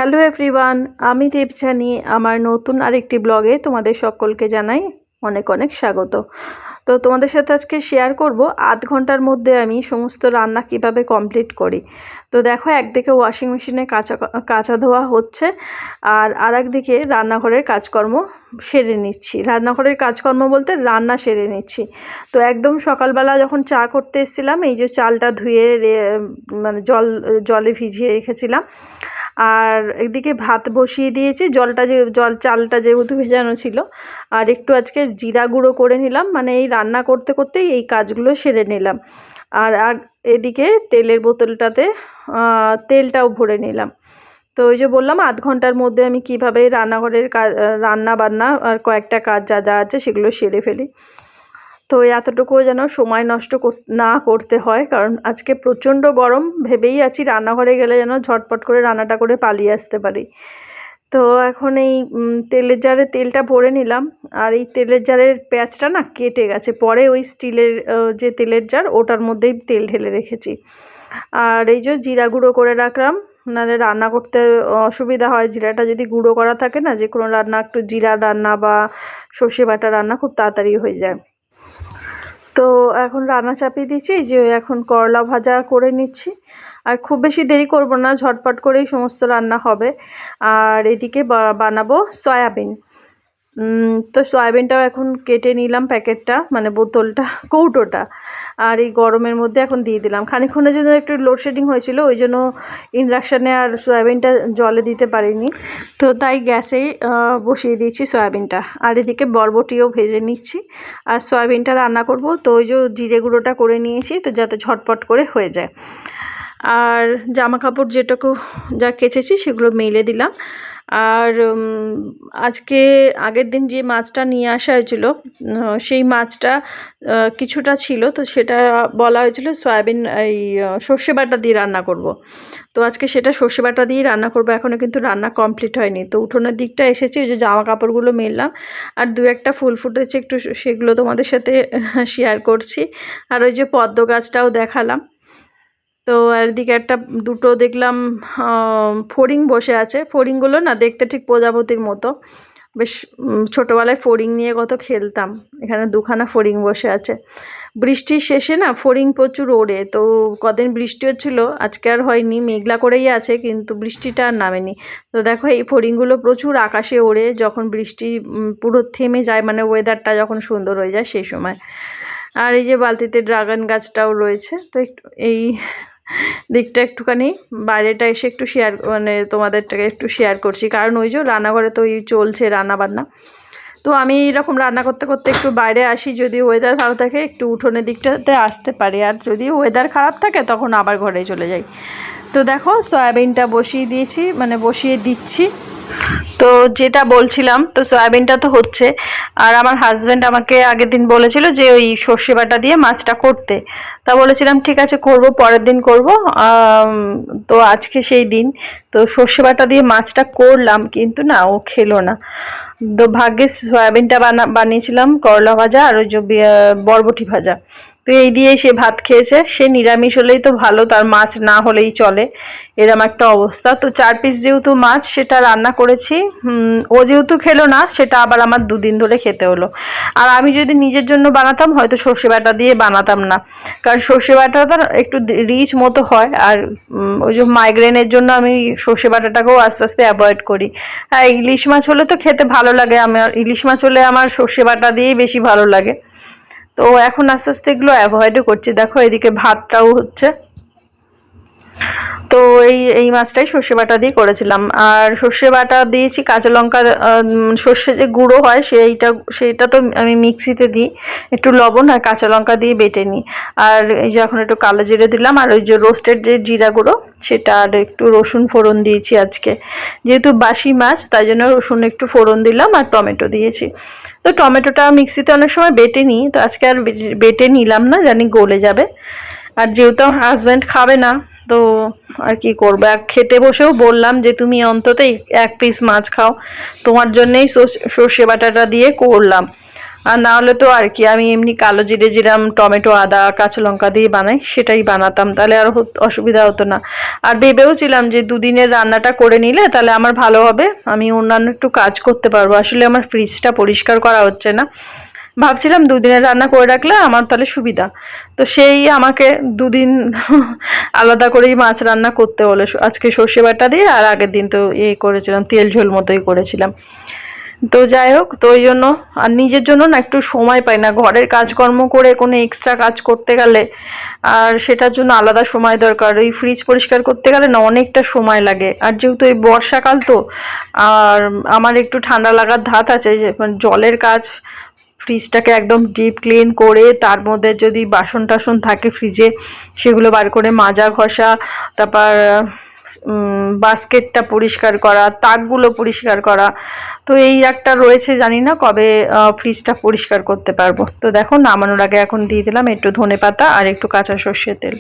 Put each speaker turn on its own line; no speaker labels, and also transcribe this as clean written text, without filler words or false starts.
Hello everyone, আমি দেবযানী। আমার নতুন আরেকটি ব্লগে তোমাদের সকলকে জানাই অনেক অনেক স্বাগত। তো তোমাদের সাথে আজকে শেয়ার করব আধ ঘন্টার মধ্যে আমি সমস্ত রান্না কিভাবে কমপ্লিট করি। তো দেখো, একদিকে ওয়াশিং মেশিনে কাঁচা ধোয়া হচ্ছে, আর একদিকে রান্নাঘরের কাজকর্ম সেরে নিচ্ছি। রান্নাঘরের কাজকর্ম বলতে রান্না সেরে নিচ্ছি। তো একদম সকালবেলা যখন চা করতে এসেছিলাম, এই যে চালটা ধুয়ে মানে জলে ভিজিয়ে রেখেছিলাম, আর একদিকে ভাত বসিয়ে দিয়েছি। চালটা যেহেতু ভেজানো ছিল, আর একটু আজকে জিরা গুঁড়ো করে নিলাম, মানে এই রান্না করতে করতেই এই কাজগুলো সেরে নিলাম। আর এদিকে তেলের বোতলটাতে তেলটাও ভরে নিলাম। তো ওই যে বললাম, আধ ঘন্টার মধ্যে আমি কিভাবে রান্নাঘরের রান্না বান্না আর কয়েকটা কাজ যা যা আছে সেগুলো সেরে ফেলি। তো এতটুকুও যেন সময় নষ্ট না করতে হয়, কারণ আজকে প্রচণ্ড গরম। ভেবেই আছি রান্নাঘরে গেলে যেন ঝটপট করে রান্নাটা করে পালিয়ে আসতে পারি। তো এখন এই তেলের জারে তেলটা ভরে নিলাম, আর এই তেলের জারের প্যাঁচটা না কেটে গেছে। পরে ওই স্টিলের যে তেলের জার, ওটার মধ্যেই তেল ঢেলে রেখেছি। আর এই যে জিরা গুঁড়ো করে রাখলাম, নাহলে রান্না করতে অসুবিধা হয়। জিরাটা যদি গুঁড়ো করা থাকে না, যে কোনো রান্না, একটু জিরা রান্না বা সর্ষে বাটা রান্না খুব তাড়াতাড়ি হয়ে যায়। তো এখন রান্না চাপিয়ে দিয়েছি, যে এখন করলা ভাজা করে নিচ্ছি। আর খুব বেশি দেরি করব না, ঝটপট করেই সমস্ত রান্না হবে। আর এদিকে বানাবো সয়াবিন। তো সয়াবিনটাও এখন কেটে নিলাম, প্যাকেটটা মানে বোতলটা, কৌটোটা। আর এই গরমের মধ্যে এখন দিয়ে দিলাম। খানিকক্ষণের জন্য একটু লোডশেডিং হয়েছিল, ওই জন্য ইন্ডাকশানে আর সয়াবিনটা জলে দিতে পারিনি, তো তাই গ্যাসেই বসিয়ে দিয়েছি সয়াবিনটা। আর এদিকে বরবটিও ভেজে নিচ্ছি, আর সয়াবিনটা রান্না করব। তো ওই যে জিরে গুঁড়োটা করে নিয়েছি, তো যাতে ঝটপট করে হয়ে যায়। আর জামা কাপড় যেটুকু যা কেচেছি সেগুলো মেলে দিলাম। আর আজকে আগের দিন যে মাছটা নিয়ে আসা হয়েছিল, সেই মাছটা কিছুটা ছিল, তো সেটা বলা হয়েছিল সয়াবিন এই সর্ষে বাটা দিয়ে রান্না করব। তো আজকে সেটা সর্ষে বাটা দিয়ে রান্না করব। এখনও কিন্তু রান্না কমপ্লিট হয়নি। তো উঠোনের দিকটা এসেছি, ওই যে জামা কাপড়গুলো মেললাম, আর দু একটা ফুল ফুটেছে একটু, সেগুলো তোমাদের সাথে শেয়ার করছি। আর ওই যে পদ্ম গাছটাও দেখালাম। তো এদিকে দুটো দেখলাম ফড়িং বসে আছে। ফড়িংগুলো না দেখতে ঠিক প্রজাপতির মতো, বেশ ছোটোবেলায় ফড়িং নিয়ে কত খেলতাম। এখানে দুখানা ফড়িং বসে আছে। বৃষ্টির শেষে না ফড়িং প্রচুর ওড়ে। তো কদিন বৃষ্টি হচ্ছিল, আজকে আর হয়নি, মেঘলা করেই আছে, কিন্তু বৃষ্টিটা আর নামেনি। তো দেখো, এই ফড়িংগুলো প্রচুর আকাশে ওড়ে যখন বৃষ্টি পুরো থেমে যায়, মানে ওয়েদারটা যখন সুন্দর হয়ে যায় সেই সময়। আর এই যে বালতিতে ড্রাগন গাছটাও রয়েছে। তো এই দিকটা একটুখানি বাইরেটা এসে একটু শেয়ার, মানে তোমাদেরটাকে একটু শেয়ার করছি, কারণ ওই যে রান্নাঘরে তো চলছে রান্না বান্না। তো আমি এরকম রান্না করতে করতে একটু বাইরে আসি, যদি ওয়েদার ভালো থাকে একটু উঠোনের দিকটাতে আসতে পারি, আর যদি ওয়েদার খারাপ থাকে তখন আবার ঘরে চলে যাই। তো দেখো, সয়াবিনটা বসিয়ে দিয়েছি, মানে বসিয়ে দিচ্ছি। তো যেটা বলছিলাম, তো সয়াবিনটা তো হচ্ছে। আর আমার হাজব্যান্ড আমাকে আগের দিন বলেছিল যে ওই সর্ষে বাটা দিয়ে মাছটা করতে। তা বলেছিলাম ঠিক আছে করব, পরের দিন করব। তো আজকে সেই দিন। তো সর্ষে বাটা দিয়ে মাছটা করলাম, কিন্তু না, ও খেলো না। তো ভাগ্যে সয়াবিনটা বানিয়েছিলাম, করলা ভাজা আর ওই যে বরবটি ভাজা। তো এই দিয়েই সে ভাত খেয়েছে। সে নিরামিষ হলেই তো ভালো, তার মাছ না হলেই চলে, এরম একটা অবস্থা। তো 4 পিস যেহেতু মাছ, সেটা রান্না করেছি। ও যেহেতু খেলো না, সেটা আবার আমার 2 দিন ধরে খেতে হলো। আর আমি যদি নিজের জন্য বানাতাম, হয়তো সর্ষে বাটা দিয়ে বানাতাম না, কারণ সর্ষে বাটাটা একটু রিচ মতো হয়। আর ওই যে মাইগ্রেনের জন্য আমি সর্ষে বাটাটাকেও আস্তে আস্তে অ্যাভয়েড করি। আর ইলিশ মাছ হলে তো খেতে ভালো লাগে, আমার ইলিশ মাছ হলে আমার সর্ষে বাটা দিয়েই বেশি ভালো লাগে। তো এখন আস্তে আস্তে এগুলো অ্যাভয়েডও করছি। দেখো, এদিকে ভাতটাও হচ্ছে। তো এই মাছটাই সর্ষে বাটা দিয়ে করেছিলাম। আর সর্ষে বাটা দিয়েছি, কাঁচা লঙ্কা, সর্ষে যে গুঁড়ো হয় সেইটা তো আমি মিক্সিতে দিই, একটু লবণ আর কাঁচা লঙ্কা দিয়ে বেটে নিই। আর এই যে এখন একটু কালো জিরে দিলাম, আর ওই যে রোস্টেড যে জিরা গুঁড়ো সেটা, আর একটু রসুন ফোড়ন দিয়েছি আজকে, যেহেতু বাসি মাছ তাই জন্য রসুন একটু ফোড়ন দিলাম, আর টমেটো দিয়েছি। তো টমেটোটা মিক্সিতে অনেক সময় বেটে নিই, তো আজকে আর বেটে নিলাম না, জানি গলে যাবে। আর যেহেতু হাজব্যান্ড খাবে না, তো আর কি করবো, খেতে বসেও বললাম যে তুমি অন্তত 1 পিস মাছ খাও, তোমার জন্যই সর্ষে বাটাটা দিয়ে করলাম। আর না হলে তো আর কি আমি এমনি কালো জিরে জিরাম টমেটো আদা কাঁচা লঙ্কা দিয়ে বানাই, সেটাই বানাতাম, তাহলে আর অসুবিধা হতো না। আর ভেবেও ছিলাম যে দুদিনের রান্নাটা করে নিলে তাহলে আমার ভালো হবে, আমি অন্যান্য একটু কাজ করতে পারবো। আসলে আমার ফ্রিজটা পরিষ্কার করা হচ্ছে না, ভাবছিলাম দুদিনের রান্না করে রাখলে আমার তাহলে সুবিধা। তো সেই আমাকে দুদিন আলাদা করেই মাছ রান্না করতে হলো, আজকে সর্ষে বাটা দিয়ে, আর আগের দিন তো করেছিলাম তেল ঝোল মতোই করেছিলাম। তো যাই হোক, তো ওই জন্য আর নিজের জন্য না একটু সময় পাই না, ঘরের কাজকর্ম করে কোনো এক্সট্রা কাজ করতে গেলে আর সেটার জন্য আলাদা সময় দরকার। ওই ফ্রিজ পরিষ্কার করতে গেলে না অনেকটা সময় লাগে, আর যেহেতু এই বর্ষাকাল তো, আর আমার একটু ঠান্ডা লাগার ধাত আছে, যে জলের কাজ, ফ্রিজটাকে একদম ডিপ ক্লিন করে তার মধ্যে যদি বাসন টাসন থাকে ফ্রিজে সেগুলো বার করে মাজা ঘষা, তারপর বাস্কেটটা পরিষ্কার করা, তাকগুলো পরিষ্কার করা, তো এই একটা রয়েছে, জানি না কবে ফ্রিজটা পরিষ্কার করতে পারবো। তো দেখো নামানোর আগে এখন দিয়ে দিলাম একটু ধনেপাতা আর একটু কাঁচা সর্ষের তেল।